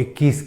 21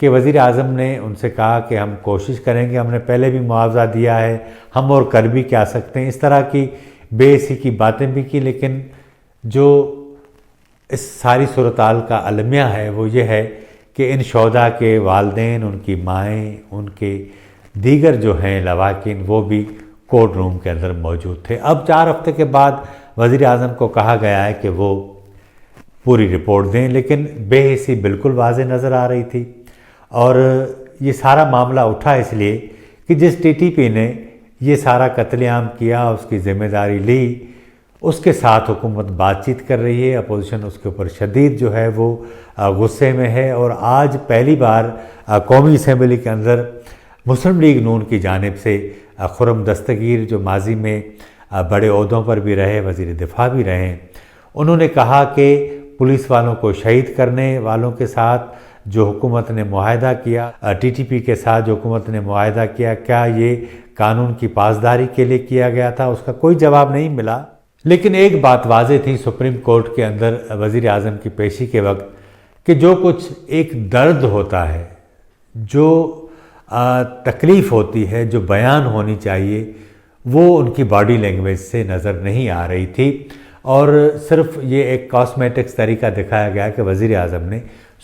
کہ وزیر اعظم نے ان سے کہا کہ ہم کوشش کریں گے، ہم نے پہلے بھی معاوضہ دیا ہے، ہم اور کر بھی کیا سکتے ہیں، اس طرح کی بے حسی کی باتیں بھی کی. لیکن جو اس ساری صورتحال کا المیہ ہے وہ یہ ہے کہ ان شہداء کے والدین، ان کی مائیں، ان کے دیگر جو ہیں لواحقین وہ بھی کورٹ روم کے اندر موجود تھے. اب 4 ہفتے کے بعد وزیر اعظم کو کہا گیا ہے کہ وہ پوری رپورٹ دیں، لیکن بے حسی بالکل واضح نظر آ رہی تھی. اور یہ سارا معاملہ اٹھا اس لیے کہ جس ٹی ٹی پی نے یہ سارا قتل عام کیا، اس کی ذمہ داری لی، اس کے ساتھ حکومت بات چیت کر رہی ہے، اپوزیشن اس کے اوپر شدید جو ہے وہ غصے میں ہے. اور آج پہلی بار قومی اسمبلی کے اندر مسلم لیگ نون کی جانب سے خرم دستگیر، جو ماضی میں بڑے عہدوں پر بھی رہے، وزیر دفاع بھی رہے، انہوں نے کہا کہ پولیس والوں کو شہید کرنے والوں کے ساتھ جو حکومت نے معاہدہ کیا، ٹی ٹی پی کے ساتھ جو حکومت نے معاہدہ کیا، کیا یہ قانون کی پاسداری کے لیے کیا گیا تھا؟ اس کا کوئی جواب نہیں ملا. لیکن ایک بات واضح تھی سپریم کورٹ کے اندر وزیر اعظم کی پیشی کے وقت کہ جو کچھ ایک درد ہوتا ہے، جو تکلیف ہوتی ہے، جو بیان ہونی چاہیے، وہ ان کی باڈی لینگویج سے نظر نہیں آ رہی تھی. اور صرف یہ ایک کاسمیٹکس طریقہ دکھایا گیا کہ وزیر اعظم نے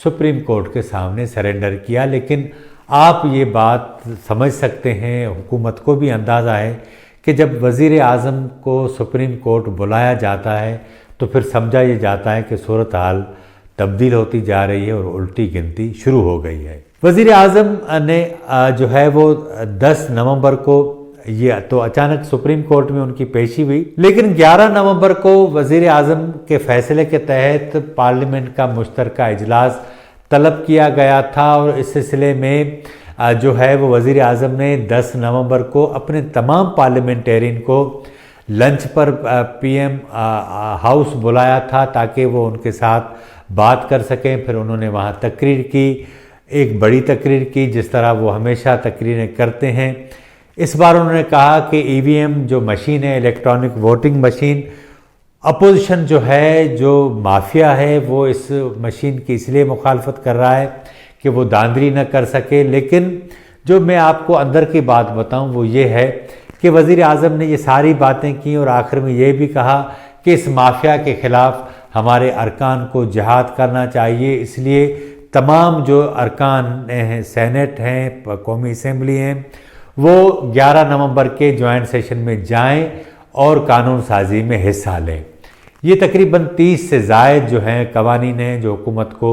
سپریم کورٹ کے سامنے سرنڈر کیا. لیکن آپ یہ بات سمجھ سکتے ہیں، حکومت کو بھی اندازہ ہے کہ جب وزیر اعظم کو سپریم کورٹ بلایا جاتا ہے تو پھر سمجھا یہ جاتا ہے کہ صورتحال تبدیل ہوتی جا رہی ہے اور الٹی گنتی شروع ہو گئی ہے. وزیر اعظم نے جو ہے وہ 10 نومبر کو یہ تو اچانک سپریم کورٹ میں ان کی پیشی ہوئی، لیکن 11 نومبر کو وزیر اعظم کے فیصلے کے تحت پارلیمنٹ کا مشترکہ اجلاس طلب کیا گیا تھا. اور اس سلسلے میں جو ہے وہ وزیر اعظم نے 10 نومبر کو اپنے تمام پارلیمنٹیرین کو لنچ پر پی ایم ہاؤس بلایا تھا تاکہ وہ ان کے ساتھ بات کر سکیں. پھر انہوں نے وہاں تقریر کی، ایک بڑی تقریر کی جس طرح وہ ہمیشہ تقریریں کرتے ہیں. اس بار انہوں نے کہا کہ ای وی ایم جو مشین ہے، الیکٹرانک ووٹنگ مشین، اپوزیشن جو ہے، جو مافیا ہے، وہ اس مشین کی اس لیے مخالفت کر رہا ہے کہ وہ داندلی نہ کر سکے. لیکن جو میں آپ کو اندر کی بات بتاؤں وہ یہ ہے کہ وزیر اعظم نے یہ ساری باتیں کی اور آخر میں یہ بھی کہا کہ اس مافیا کے خلاف ہمارے ارکان کو جہاد کرنا چاہیے. اس لیے تمام جو ارکان ہیں، سینٹ ہیں، قومی اسمبلی ہیں، وہ 11 نومبر کے جوائنٹ سیشن میں جائیں اور قانون سازی میں حصہ لیں. یہ تقریباً 30 سے زائد جو ہیں قوانین ہیں جو حکومت کو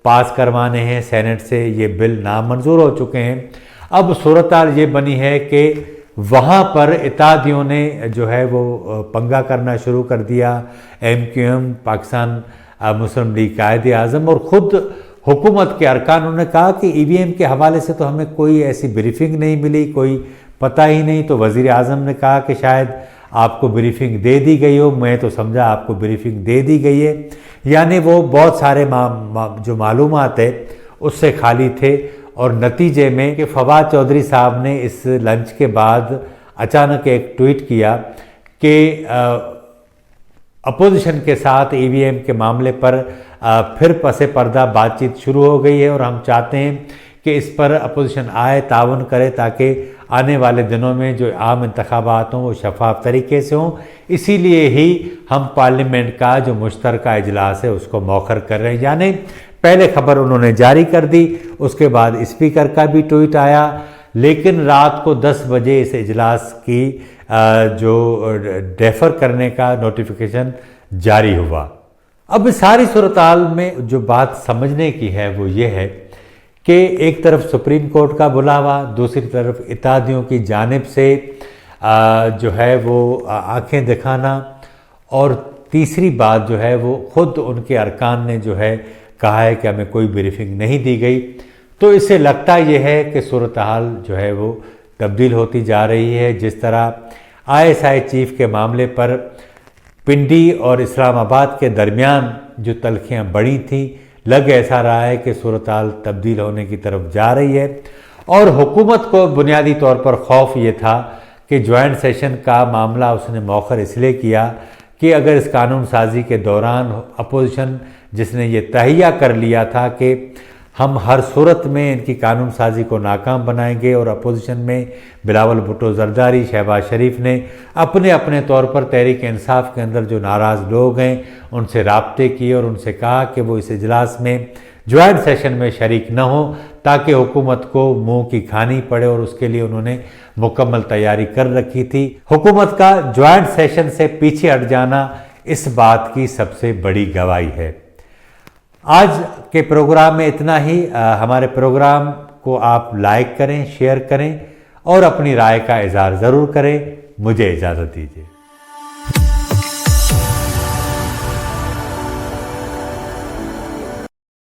پاس کروانے ہیں. سینٹ سے یہ بل نامنظور ہو چکے ہیں. اب صورتحال یہ بنی ہے کہ وہاں پر اتحادیوں نے جو ہے وہ پنگا کرنا شروع کر دیا. ایم کیو ایم، پاکستان مسلم لیگ قائد اعظم اور خود حکومت کے ارکان نے کہا کہ ای وی ایم کے حوالے سے تو ہمیں کوئی ایسی بریفنگ نہیں ملی، کوئی پتہ ہی نہیں. تو وزیر اعظم نے کہا کہ شاید آپ کو بریفنگ دے دی گئی ہو. میں تو سمجھا آپ کو بریفنگ دے دی گئی ہے. یعنی وہ بہت سارے جو معلومات ہے اس سے خالی تھے. اور نتیجے میں کہ فواد چودھری صاحب نے اس لنچ کے بعد اچانک ایک ٹویٹ کیا کہ اپوزیشن کے ساتھ ای وی ایم کے معاملے پر پھر پس پردہ بات چیت شروع ہو گئی ہے اور ہم چاہتے ہیں کہ اس پر اپوزیشن آئے، تعاون کرے تاکہ آنے والے دنوں میں جو عام انتخابات ہوں وہ شفاف طریقے سے ہوں. اسی لیے ہی ہم پارلیمنٹ کا جو مشترکہ اجلاس ہے اس کو مؤخر کر رہے ہیں. یعنی پہلے خبر انہوں نے جاری کر دی، اس کے بعد اسپیکر کا بھی ٹویٹ آیا، لیکن رات کو 10 بجے اس اجلاس کی جو ڈیفر کرنے کا نوٹیفیکیشن جاری ہوا. اب ساری صورتحال میں جو بات سمجھنے کی ہے وہ یہ ہے کہ ایک طرف سپریم کورٹ کا بلاوا، دوسری طرف اتحادیوں کی جانب سے جو ہے وہ آنکھیں دکھانا، اور تیسری بات جو ہے وہ خود ان کے ارکان نے جو ہے کہا ہے کہ ہمیں کوئی بریفنگ نہیں دی گئی. تو اس سے لگتا یہ ہے کہ صورتحال جو ہے وہ تبدیل ہوتی جا رہی ہے. جس طرح آئی ایس آئی چیف کے معاملے پر پنڈی اور اسلام آباد کے درمیان جو تلخیاں بڑھی تھیں، لگ ایسا رہا ہے کہ صورتحال تبدیل ہونے کی طرف جا رہی ہے. اور حکومت کو بنیادی طور پر خوف یہ تھا کہ جوائنٹ سیشن کا معاملہ اس نے مؤخر اس لیے کیا کہ اگر اس قانون سازی کے دوران اپوزیشن جس نے یہ تہیہ کر لیا تھا کہ ہم ہر صورت میں ان کی قانون سازی کو ناکام بنائیں گے اور اپوزیشن میں بلاول بھٹو زرداری، شہباز شریف نے اپنے اپنے طور پر تحریک انصاف کے اندر جو ناراض لوگ ہیں ان سے رابطے کیے اور ان سے کہا کہ وہ اس اجلاس میں جوائنٹ سیشن میں شریک نہ ہوں تاکہ حکومت کو منہ کی کھانی پڑے، اور اس کے لیے انہوں نے مکمل تیاری کر رکھی تھی۔ حکومت کا جوائنٹ سیشن سے پیچھے ہٹ جانا اس بات کی سب سے بڑی گواہی ہے۔ آج کے پروگرام میں اتنا ہی۔ ہمارے پروگرام کو آپ لائک کریں، شیئر کریں اور اپنی رائے کا اظہار ضرور کریں۔ مجھے اجازت دیجیے۔